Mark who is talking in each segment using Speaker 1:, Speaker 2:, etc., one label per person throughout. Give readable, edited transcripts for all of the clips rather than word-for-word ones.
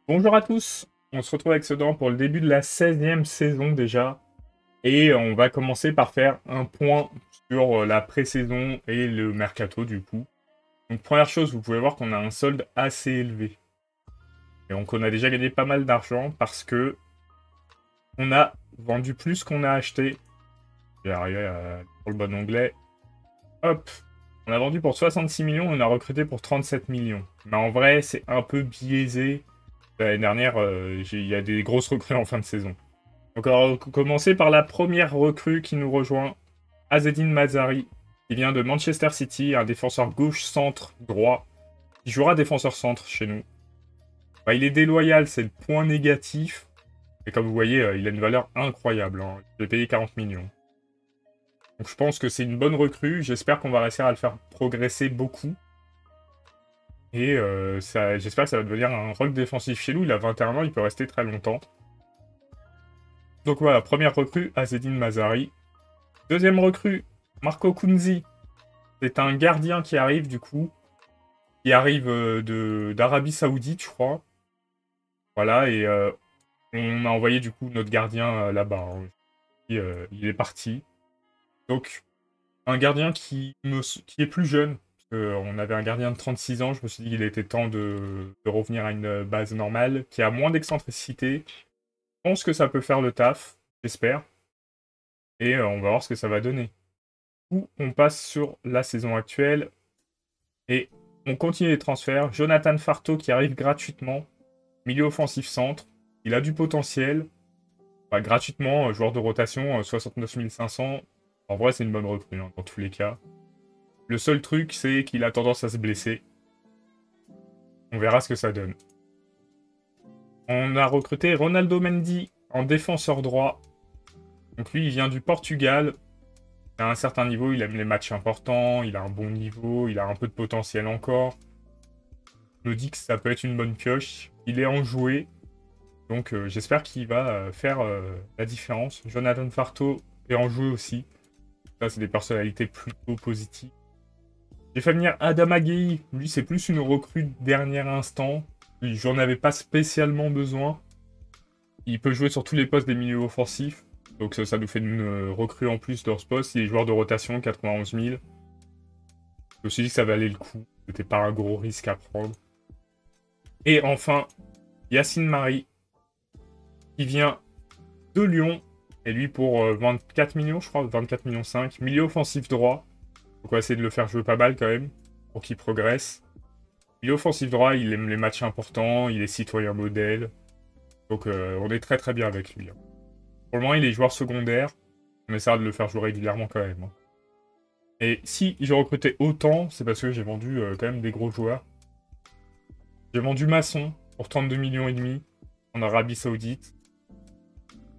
Speaker 1: Bonjour à tous, on se retrouve avec Sedan pour le début de la 16e saison déjà. Et on va commencer par faire un point sur la pré-saison et le mercato du coup. Donc première chose, vous pouvez voir qu'on a un solde assez élevé. Et donc on a déjà gagné pas mal d'argent parce que on a vendu plus qu'on a acheté. Je vais arriver pour le bon onglet. Hop, on a vendu pour 66 millions, on a recruté pour 37 millions. Mais en vrai, c'est un peu biaisé. L'année dernière, il y a des grosses recrues en fin de saison. Donc on va commencer par la première recrue qui nous rejoint, Azzedine Mazzari, qui vient de Manchester City, un défenseur gauche, centre, droit, qui jouera défenseur centre chez nous. Bah, il est déloyal, c'est le point négatif. Et comme vous voyez, il a une valeur incroyable. Hein. Je vais payer 40 millions. Donc je pense que c'est une bonne recrue. J'espère qu'on va réussir à le faire progresser beaucoup. Et j'espère que ça va devenir un rôle défensif chez nous. Il a 21 ans, il peut rester très longtemps. Donc voilà, première recrue, Azzedine Mazzari. Deuxième recrue, Marco Kunzi. C'est un gardien qui arrive du coup. Qui arrive d'Arabie Saoudite, je crois. Voilà, et on a envoyé du coup notre gardien là-bas. Hein. Il est parti. Donc, un gardien qui est plus jeune. On avait un gardien de 36 ans, je me suis dit qu'il était temps de revenir à une base normale, qui a moins d'excentricité. Je pense que ça peut faire le taf, j'espère. Et on va voir ce que ça va donner. Où on passe sur la saison actuelle. Et on continue les transferts. Jonathan Farto qui arrive gratuitement. Milieu offensif centre. Il a du potentiel. Enfin, gratuitement, joueur de rotation, 69 500. En vrai, c'est une bonne recrue, hein, dans tous les cas. Le seul truc, c'est qu'il a tendance à se blesser. On verra ce que ça donne. On a recruté Ronaldo Mendy en défenseur droit. Donc lui, il vient du Portugal. À un certain niveau, il aime les matchs importants, il a un bon niveau, il a un peu de potentiel encore. Je me dis que ça peut être une bonne pioche. Il est enjoué, donc j'espère qu'il va faire la différence. Jonathan Farto est enjoué aussi. Ça, c'est des personnalités plutôt positives. J'ai fait venir Adam Agueyi. Lui, c'est plus une recrue de dernier instant. J'en avais pas spécialement besoin. Il peut jouer sur tous les postes des milieux offensifs. Donc ça nous fait une recrue en plus dans ce poste. Il est joueur de rotation, 91 000. Je me suis dit que ça valait le coup. C'était pas un gros risque à prendre. Et enfin, Yacine Marie, qui vient de Lyon. Et lui pour 24 millions, je crois, 24 millions 5. Milieu offensif droit. Donc on va essayer de le faire jouer pas mal quand même, pour qu'il progresse. Milieu offensif droit, il aime les matchs importants, il est citoyen modèle. Donc on est très très bien avec lui. Hein. Pour le moment, il est joueur secondaire. On essaiera de le faire jouer régulièrement quand même. Hein. Et si j'ai recruté autant, c'est parce que j'ai vendu quand même des gros joueurs. J'ai vendu Masson pour 32 millions et demi en Arabie Saoudite.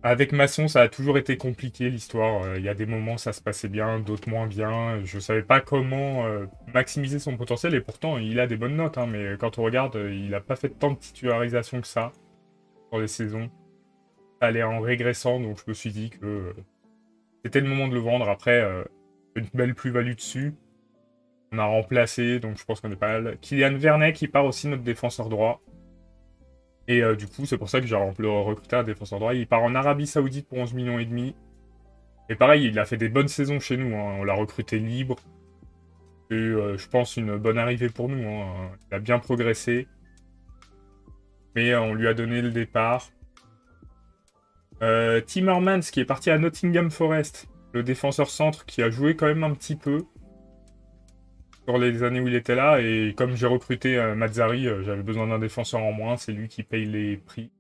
Speaker 1: Avec Masson, ça a toujours été compliqué l'histoire. Il y a des moments ça se passait bien, d'autres moins bien. Je savais pas comment maximiser son potentiel et pourtant il a des bonnes notes. Hein, mais quand on regarde, il a pas fait tant de titularisation que ça pour les saisons. Ça allait en régressant, donc je me suis dit que c'était le moment de le vendre. Après, une belle plus-value dessus. On a remplacé, donc je pense qu'on est pas mal. Kylian Vernet qui part aussi notre défenseur droit. Et du coup, c'est pour ça que j'ai recruté un défenseur droit. Il part en Arabie Saoudite pour 11 millions et demi. Et pareil, il a fait des bonnes saisons chez nous. Hein. On l'a recruté libre. Et je pense une bonne arrivée pour nous. Hein. Il a bien progressé. Mais on lui a donné le départ. Timmermans qui est parti à Nottingham Forest. Le défenseur centre qui a joué quand même un petit peu. Sur les années où il était là. Et comme j'ai recruté Mazzari, j'avais besoin d'un défenseur en moins. C'est lui qui paye les prix.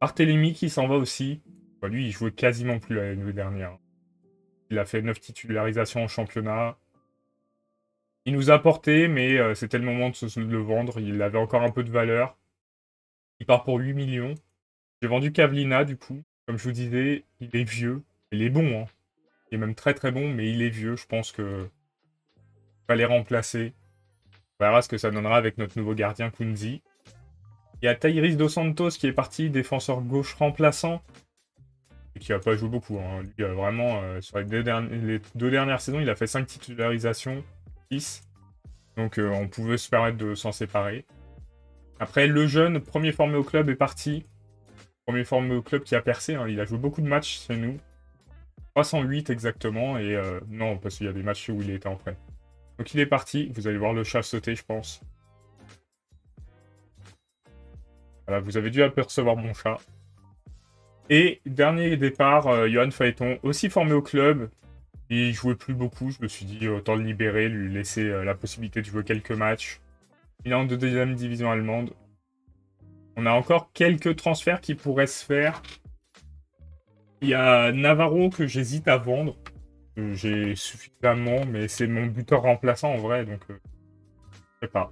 Speaker 1: Barthélemy qui s'en va aussi. Bah, lui, il jouait quasiment plus l'année dernière. Il a fait 9 titularisations en championnat. Il nous a apporté, mais c'était le moment de le vendre. Il avait encore un peu de valeur. Il part pour 8 millions. J'ai vendu Kavlina, du coup. Comme je vous disais, il est vieux. Il est bon, hein. Il est même très très bon, mais il est vieux. Je pense que fallait remplacer. On verra ce que ça donnera avec notre nouveau gardien Kunzi. Il y a Tairis Dos Santos qui est parti, défenseur gauche remplaçant. Et qui n'a pas joué beaucoup. Hein. Lui, vraiment, sur les deux dernières saisons, il a fait 5 titularisations, 6. Donc on pouvait se permettre de s'en séparer. Après, le jeune, premier formé au club, est parti. Premier formé au club qui a percé, hein. Il a joué beaucoup de matchs chez nous. 308 exactement, et non, parce qu'il y a des matchs où il était en prêt. Donc il est parti, vous allez voir le chat sauter, je pense. Voilà, vous avez dû apercevoir mon chat. Et dernier départ, Johan Phaéton, aussi formé au club. Il jouait plus beaucoup, je me suis dit autant le libérer, lui laisser la possibilité de jouer quelques matchs. Il est en deuxième division allemande. On a encore quelques transferts qui pourraient se faire. Il y a Navarro que j'hésite à vendre. J'ai suffisamment, mais c'est mon buteur remplaçant en vrai, donc je sais pas.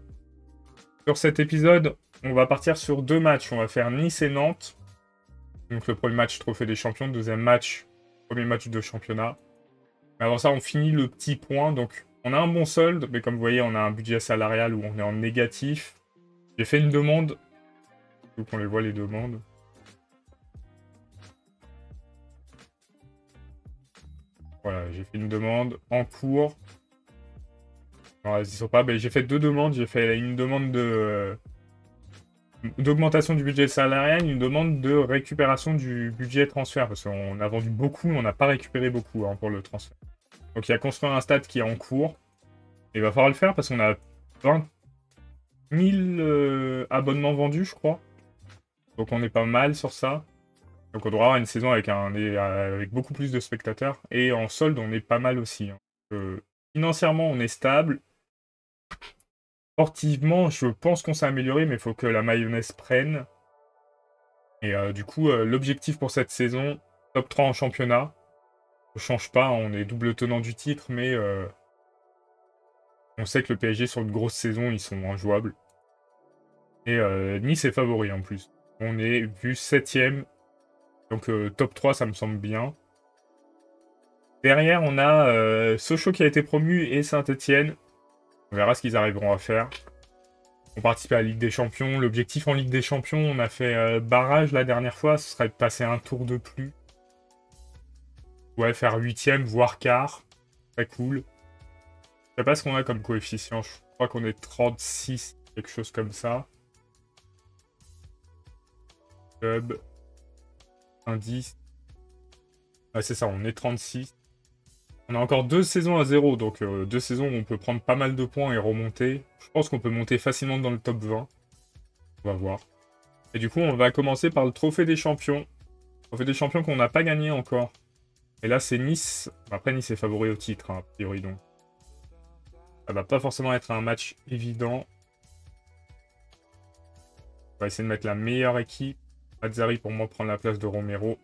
Speaker 1: Sur cet épisode, on va partir sur 2 matchs. On va faire Nice et Nantes. Donc le premier match, Trophée des Champions. Deuxième match, premier match de championnat. Mais avant ça, on finit le petit point. Donc on a un bon solde, mais comme vous voyez, on a un budget salarial où on est en négatif. J'ai fait une demande. Il faut qu'on les voit les demandes. Voilà, j'ai fait une demande en cours. Non, ils sont pas. Ben, j'ai fait 2 demandes. J'ai fait une demande de d'augmentation du budget salarial, une demande de récupération du budget transfert, parce qu'on a vendu beaucoup, mais on n'a pas récupéré beaucoup pour le transfert. Donc il y a construire un stade qui est en cours. Et il va falloir le faire parce qu'on a 20 000 abonnements vendus, je crois. Donc on est pas mal sur ça. Donc on doit avoir une saison avec beaucoup plus de spectateurs. Et en solde, on est pas mal aussi. Financièrement, on est stable. Sportivement, je pense qu'on s'est amélioré, mais il faut que la mayonnaise prenne. Et du coup, l'objectif pour cette saison, top 3 en championnat. On change pas, on est double tenant du titre, mais on sait que le PSG, sur une grosse saison, ils sont injouables. Et Nice est favori en plus. On est vu 7ème. Donc top 3, ça me semble bien. Derrière, on a Sochaux qui a été promu et Saint-Etienne. On verra ce qu'ils arriveront à faire. On participe à la Ligue des Champions. L'objectif en Ligue des Champions, on a fait barrage la dernière fois. Ce serait de passer un tour de plus. Ouais, faire 8ème, voire quart. Très cool. Je sais pas ce qu'on a comme coefficient. Je crois qu'on est 36, quelque chose comme ça. Club. Indice. Ah, c'est ça, on est 36. On a encore 2 saisons à 0, donc 2 saisons où on peut prendre pas mal de points et remonter. Je pense qu'on peut monter facilement dans le top 20. On va voir. Et du coup, on va commencer par le Trophée des Champions. Trophée des Champions qu'on n'a pas gagné encore. Et là, c'est Nice. Après, Nice est favori au titre, hein, a priori, donc. Ça va pas forcément être un match évident. On va essayer de mettre la meilleure équipe. Azzari, pour moi, prendre la place de Romero.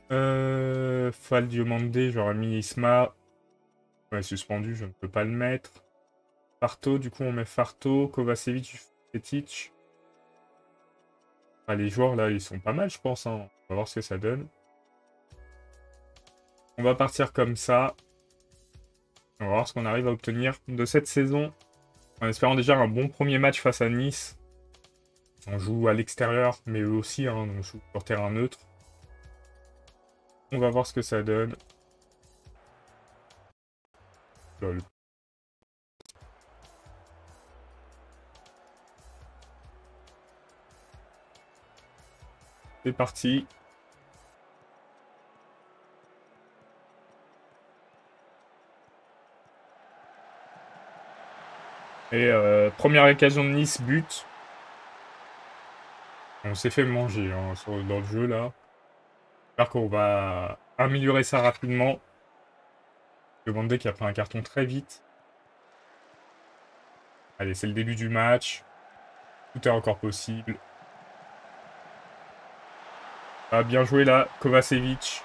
Speaker 1: Fall Diomandé, j'aurais mis Isma. Ouais, suspendu, je ne peux pas le mettre. Farto, du coup, on met Farto. Kovacevic, Petic. Ah, les joueurs, là, ils sont pas mal, je pense, hein. On va voir ce que ça donne. On va partir comme ça. On va voir ce qu'on arrive à obtenir de cette saison. En espérant déjà un bon premier match face à Nice. On joue à l'extérieur, mais eux aussi, hein, on joue sur terrain neutre. On va voir ce que ça donne. Lol. C'est parti. Et première occasion de Nice, but. On s'est fait manger hein, dans le jeu là. J'espère qu'on va améliorer ça rapidement. Demandez qui a pris un carton très vite. Allez, c'est le début du match. Tout est encore possible. Ah, bien joué là, Kovacevic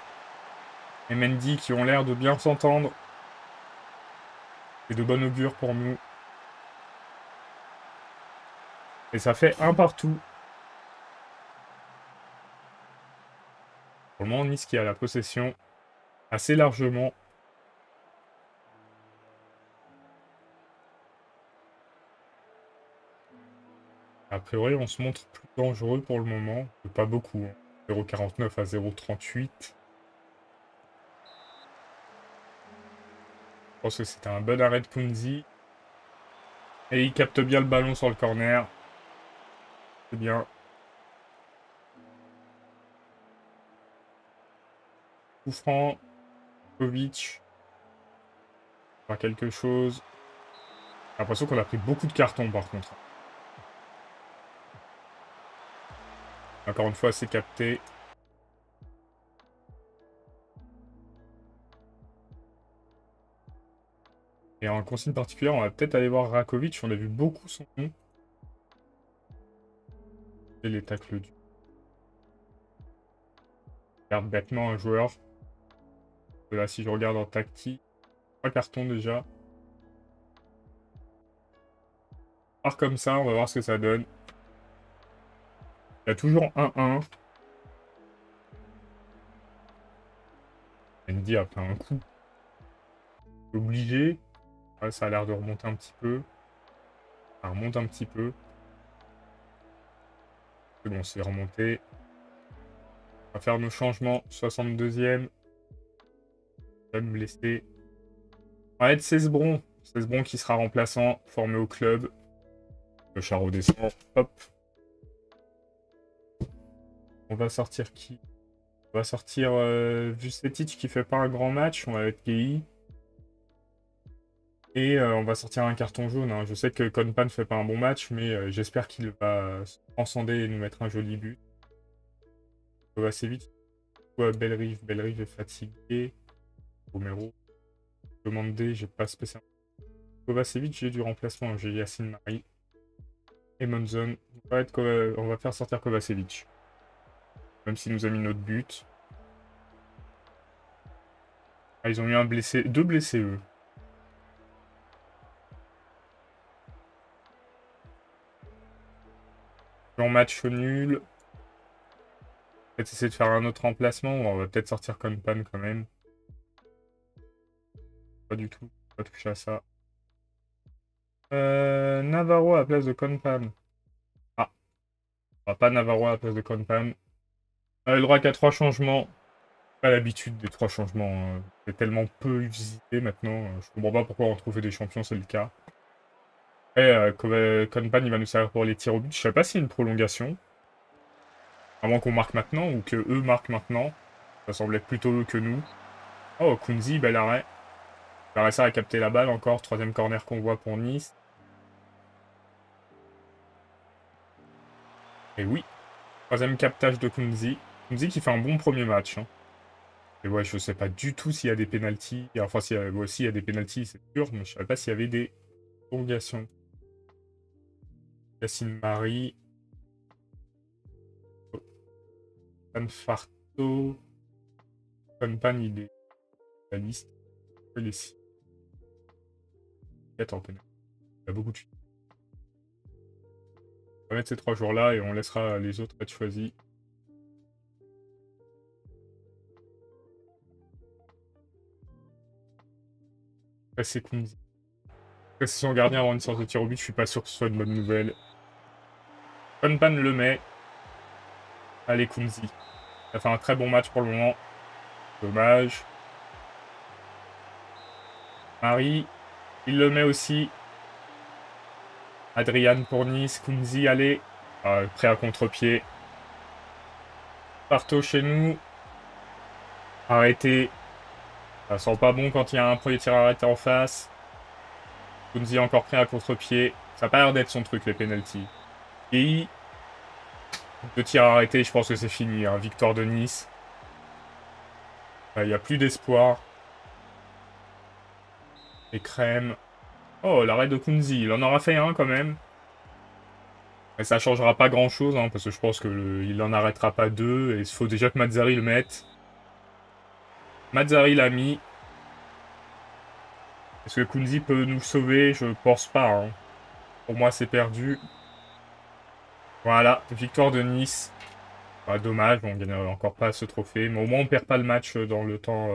Speaker 1: et Mendy qui ont l'air de bien s'entendre. C'est de bon augure pour nous. Et ça fait un partout. Pour le moment, Nice qui a la possession assez largement. A priori, on se montre plus dangereux pour le moment. Pas beaucoup. Hein. 0,49 à 0,38. Je pense que c'était un bon arrêt de Kunzi. Et il capte bien le ballon sur le corner. C'est bien. Coup franc. Kovic. Faire quelque chose. J'ai l'impression qu'on a pris beaucoup de cartons par contre. Encore une fois, c'est capté. Et en consigne particulière, on va peut-être aller voir Rakovic. On a vu beaucoup son nom. Et les tacles du. Regarde bêtement un joueur. Là, si je regarde en tactique, 3 cartons déjà. Part comme ça, on va voir ce que ça donne. Il y a toujours 1-1. Andy a pris un coup. Obligé. Ouais, ça a l'air de remonter un petit peu. Ça remonte un petit peu. C'est bon, c'est remonté. On va faire nos changements. 62e. Je vais me blesser. On va être Cesbron. Cesbron qui sera remplaçant, formé au club. Le char descend. Hop. On va sortir qui? On va sortir Vucetic qui fait pas un grand match. On va être KI. Et on va sortir un carton jaune. Hein. Je sais que Konpan ne fait pas un bon match, mais j'espère qu'il va se transcender et nous mettre un joli but. Ça va assez vite. Bellerive. Bellerive est fatigué. Romero. Demandé, j'ai pas spécialement. Kovacevic, j'ai du remplacement. J'ai Yacine Marie. Et Monzon. On va faire sortir Kovacevic. Même s'il nous a mis notre but. Ah, ils ont eu un blessé. 2 blessés, eux. En match nul. Peut-être essayer de faire un autre remplacement. On va peut-être sortir Konpan quand même. Pas du tout. Pas toucher à ça. Navarro à la place de Konpan. Ah. Pas Navarro à la place de Konpan. On a le droit qu'à 3 changements. Pas l'habitude des 3 changements. Hein. C'est tellement peu visité maintenant. Je comprends pas pourquoi on trouvait des champions, c'est le cas. Et Konpan, il va nous servir pour les tirs au but. Je sais pas s'il y a une prolongation. Avant qu'on marque maintenant ou que eux marquent maintenant. Ça semble être plutôt eux que nous. Oh, Kunzi, bel arrêt. Baressa a capté la balle encore. 3e corner qu'on voit pour Nice. Et oui. 3e captage de Kunzi. Kunzi qui fait un bon premier match. Hein. Et ouais, je sais pas du tout s'il y a des pénaltys. Enfin, s'il y a des pénaltys, c'est sûr. Mais je savais pas s'il y avait des prolongations. Yacine Marie. Panfarto. Konpan, il est la liste. Il est 6. Attends, pénal. Il y a beaucoup de. On va mettre ces 3 jours-là et on laissera les autres être choisis. C'est Kunzi. C'est son gardien avant une sorte de tir au but, je suis pas sûr que ce soit une bonne nouvelle. Konpan le met. Allez, Kunzi. Il a fait un très bon match pour le moment. Dommage. Marie, il le met aussi. Adrian pour Nice. Kunzi, allez. Prêt à contre-pied. Parto chez nous. Arrêté. Ça sent pas bon quand il y a un premier tir arrêté en face. Kunzi encore prêt à contre-pied. Ça a pas l'air d'être son truc, les penalties. Et 2 tirs arrêtés, je pense que c'est fini. Hein. Victoire de Nice. Il n'y a plus d'espoir. Et crème. Oh, l'arrêt de Kunzi. Il en aura fait un quand même. Et ça changera pas grand chose, hein, parce que je pense qu'il en arrêtera pas 2. Et il faut déjà que Mazzari le mette. Mazzari l'a mis. Est-ce que Kunzi peut nous sauver? Je pense pas. Hein. Pour moi, c'est perdu. Voilà, victoire de Nice. Dommage, on gagne encore pas ce trophée. Mais au moins, on perd pas le match dans le temps...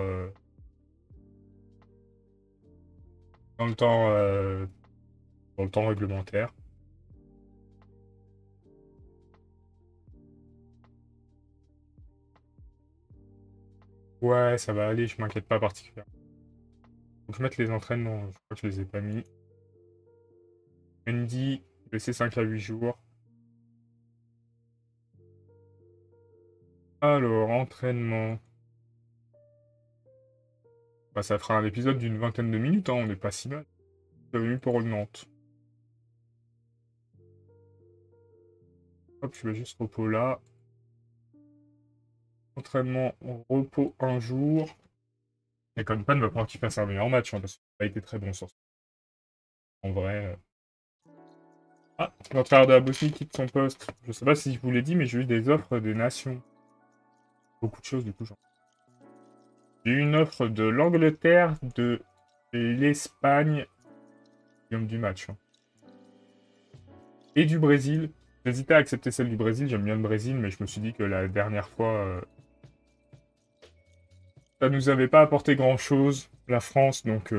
Speaker 1: Dans le temps... Dans le temps réglementaire. Ouais, ça va aller, je m'inquiète pas particulièrement. Faut que je mette les entraînements, je crois que je les ai pas mis. Mendy, blessé 5 à 8 jours. Alors, entraînement. Bah, ça fera un épisode d'une vingtaine de minutes, hein, on n'est pas si mal. J'avais mis pour Nantes. Hop, je vais juste repos là. Entraînement, repos un jour. Et comme Pan va falloir qu'il fasse un meilleur match, hein, parce qu'il n'a pas été très bon sur ça. En vrai. Ah, l'entraîneur de la Bosnie quitte son poste. Je sais pas si je vous l'ai dit, mais j'ai eu des offres des nations. Beaucoup de choses, du coup. J'ai eu une offre de l'Angleterre, de l'Espagne, du match, hein, et du Brésil. J'hésitais à accepter celle du Brésil, j'aime bien le Brésil, mais je me suis dit que la dernière fois, ça nous avait pas apporté grand-chose, la France, donc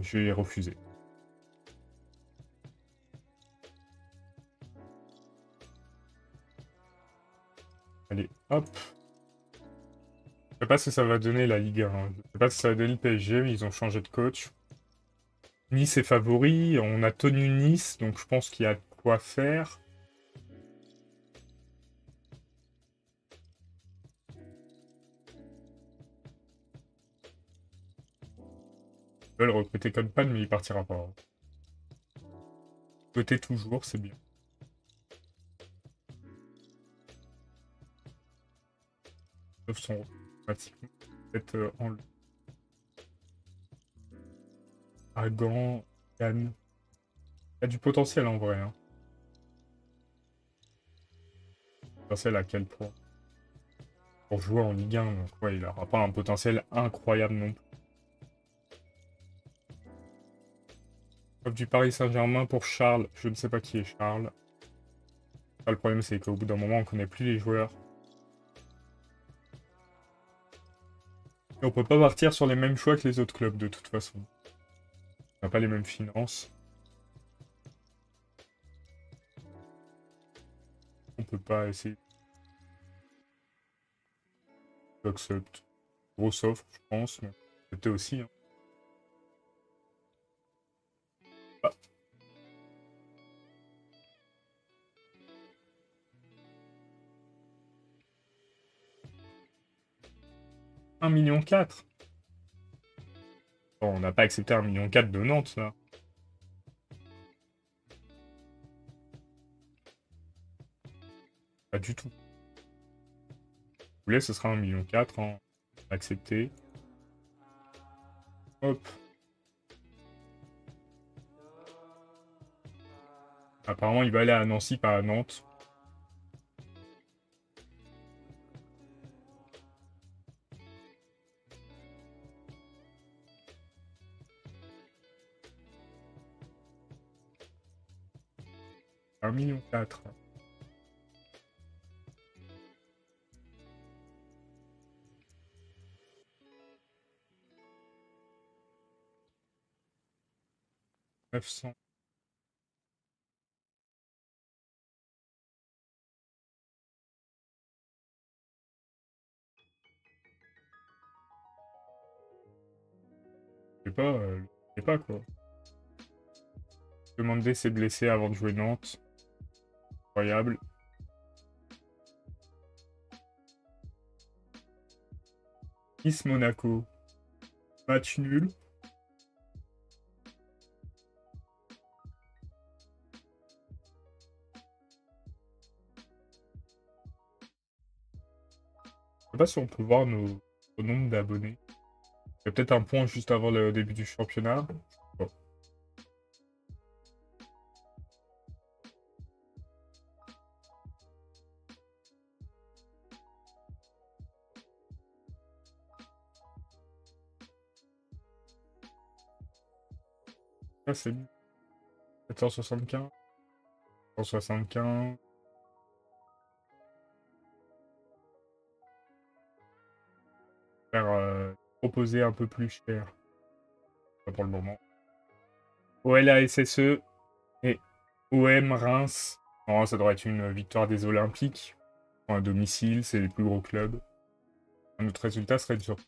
Speaker 1: j'ai refusé. Allez, hop. Je sais pas ce que ça va donner la Ligue 1. Hein. Je sais pas si ça va donner le PSG, mais ils ont changé de coach. Nice est favori, on a tenu Nice, donc je pense qu'il y a de quoi faire. Ils veulent recruter Pan, mais il partira pas. Hein. Votez toujours, c'est bien. Sauf son automatiquement peut-être en à Gand, Cannes. Il y a du potentiel en vrai. Hein. Potentiel à quel point? Pour jouer en Ligue 1, donc ouais, il n'aura pas un potentiel incroyable non plus. Sauf du Paris Saint-Germain pour Charles. Je ne sais pas qui est Charles. Ah, le problème, c'est qu'au bout d'un moment, on connaît plus les joueurs. Et on peut pas partir sur les mêmes choix que les autres clubs, de toute façon. On n'a pas les mêmes finances. On peut pas essayer. Accept. Grosse offre, je pense, mais c'était aussi. Hein. Ah, 1,4 million. Bon, on n'a pas accepté 1,4 million de Nantes, là. Pas du tout. Vous voulez, ce sera 1,4 million, hein. Accepté. Hop. Apparemment, il va aller à Nancy, pas à Nantes. Un million. 900. Je sais pas quoi. Demander s'est blessé avant de jouer Nantes. Incroyable. Nice Monaco. Match nul. Je sais pas si on peut voir nos nombres d'abonnés. Il y a peut-être un point juste avant le début du championnat. Bon. Ça, c'est 775. 175. Faire proposer un peu plus cher. Pas pour le moment. OLASSE et OM Reims. Non, ça devrait être une victoire des Olympiques. À domicile, c'est les plus gros clubs. Un autre résultat serait une surprise.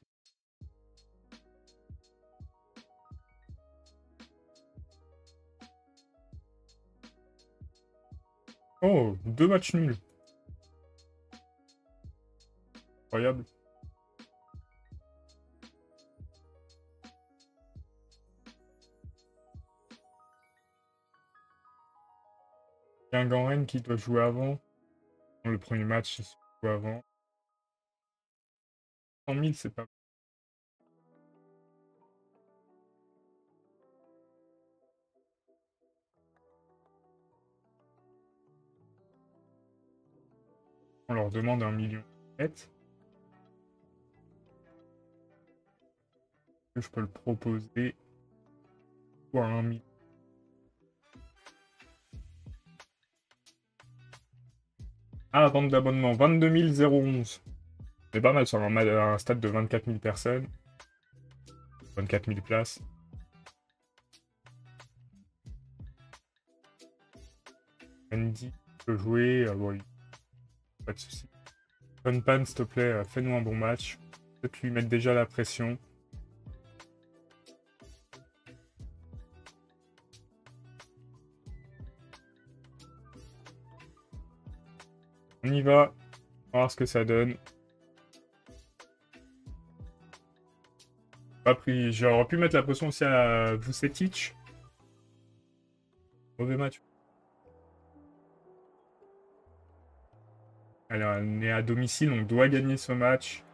Speaker 1: Oh, 2 matchs nuls. incroyable. Guingamp-Rennes qui doit jouer avant. Le premier match, c'est joue avant. 100 000, c'est pas... On leur demande 1,7 million. Je peux le proposer pour 1 million. Ah, vente d'abonnement, 22 011. C'est pas mal sur un stade de 24 000 personnes. 24 000 places. Andy peut jouer. Bon, pas de soucis. Pan, s'il te plaît, fais-nous un bon match. Peut-être lui mettre déjà la pression. On y va. On va voir ce que ça donne. Pas pris. J'aurais pu mettre la pression aussi à Vucetic. Mauvais match. Alors, on est à domicile, on doit gagner ce match.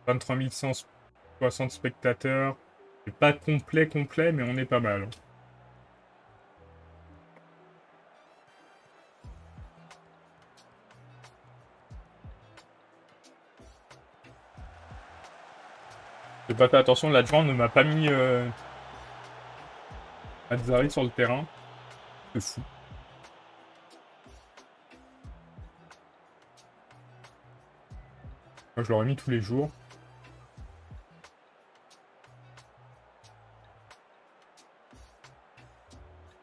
Speaker 1: 23 160 spectateurs. C'est pas complet, mais on est pas mal. J'ai pas fait attention, l'adjoint ne m'a pas mis Azzari sur le terrain. C'est fou. Moi, je l'aurais mis tous les jours.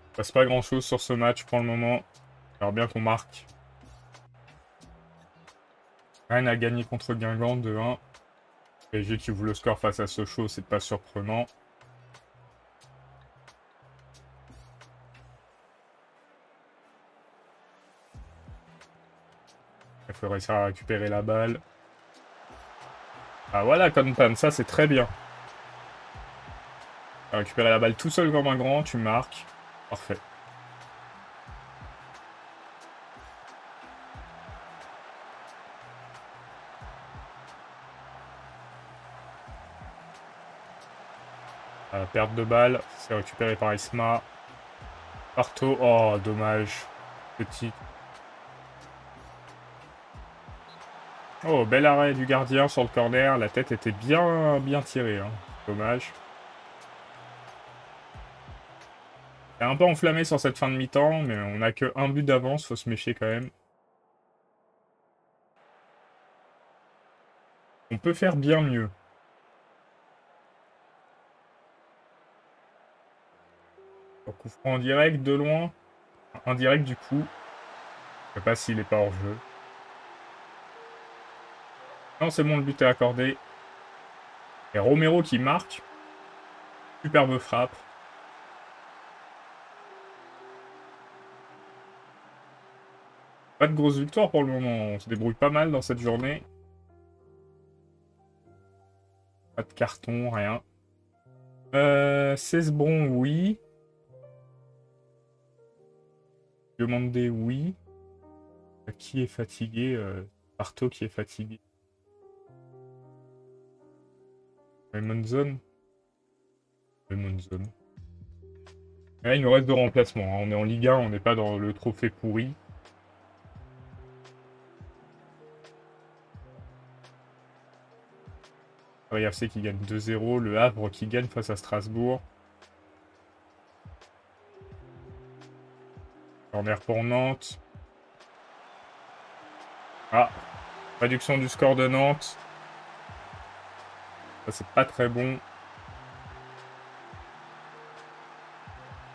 Speaker 1: Il passe pas grand chose sur ce match pour le moment. Alors bien qu'on marque. Rennes a gagné contre Guingamp 2-1. PSG qui ouvre le score face à Sochaux, c'est pas surprenant. Il faut réussir à récupérer la balle. Ah voilà, Conpan, ça c'est très bien. Tu as récupéré la balle tout seul comme un grand, tu marques. Parfait. Perte de balle, c'est récupéré par Isma. Parto, oh dommage. Petit. Oh, bel arrêt du gardien sur le corner. La tête était bien tirée. Hein. Dommage. Il est un peu enflammé sur cette fin de mi-temps, mais on n'a que un but d'avance, faut se méfier quand même. On peut faire bien mieux. Coup franc en direct, de loin. Indirect du coup. Je sais pas s'il est pas hors jeu. Non, c'est bon, le but est accordé. Et Romero qui marque. Superbe frappe. Pas de grosse victoire pour le moment. On se débrouille pas mal dans cette journée. Pas de carton, rien. Cesbron, oui. Demandé, oui. Qui est fatigué Parto qui est fatigué. Raymondson. Là, il nous reste 2 remplacements. Hein. On est en Ligue 1, on n'est pas dans le trophée pourri. Paris FC qui gagne 2-0. Le Havre qui gagne face à Strasbourg. Corner pour Nantes. Ah, réduction du score de Nantes. Ça, c'est pas très bon.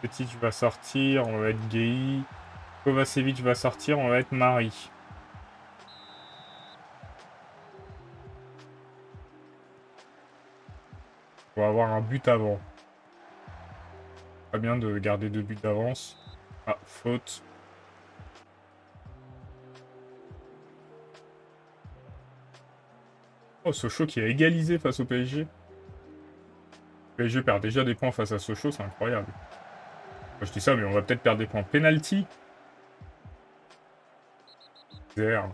Speaker 1: Petit va sortir, on va être Guéhi. Kovacevic va sortir, on va être Marie. On va avoir un but avant. Pas bien de garder 2 buts d'avance. Ah, faute. Oh, Sochaux qui a égalisé face au PSG. Le PSG perd déjà des points face à Sochaux, c'est incroyable. Moi, je dis ça, mais on va peut-être perdre des points. Penalty. Zère.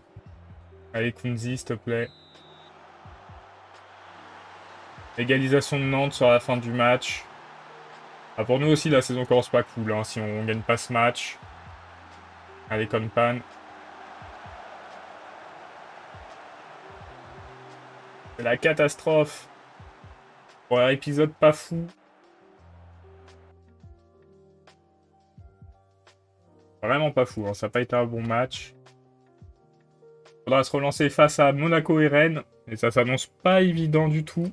Speaker 1: Allez, Kunzi, s'il te plaît. Égalisation de Nantes sur la fin du match. Ah, pour nous aussi, la saison commence pas cool, hein, si on gagne pas ce match. Allez, Conpan. C'est la catastrophe. Bon, un épisode pas fou. Vraiment pas fou, hein. Ça n'a pas été un bon match. Faudra se relancer face à Monaco et Rennes. Et ça s'annonce pas évident du tout.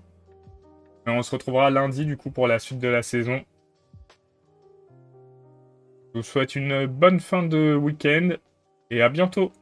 Speaker 1: Mais on se retrouvera lundi du coup pour la suite de la saison. Je vous souhaite une bonne fin de week-end. Et à bientôt.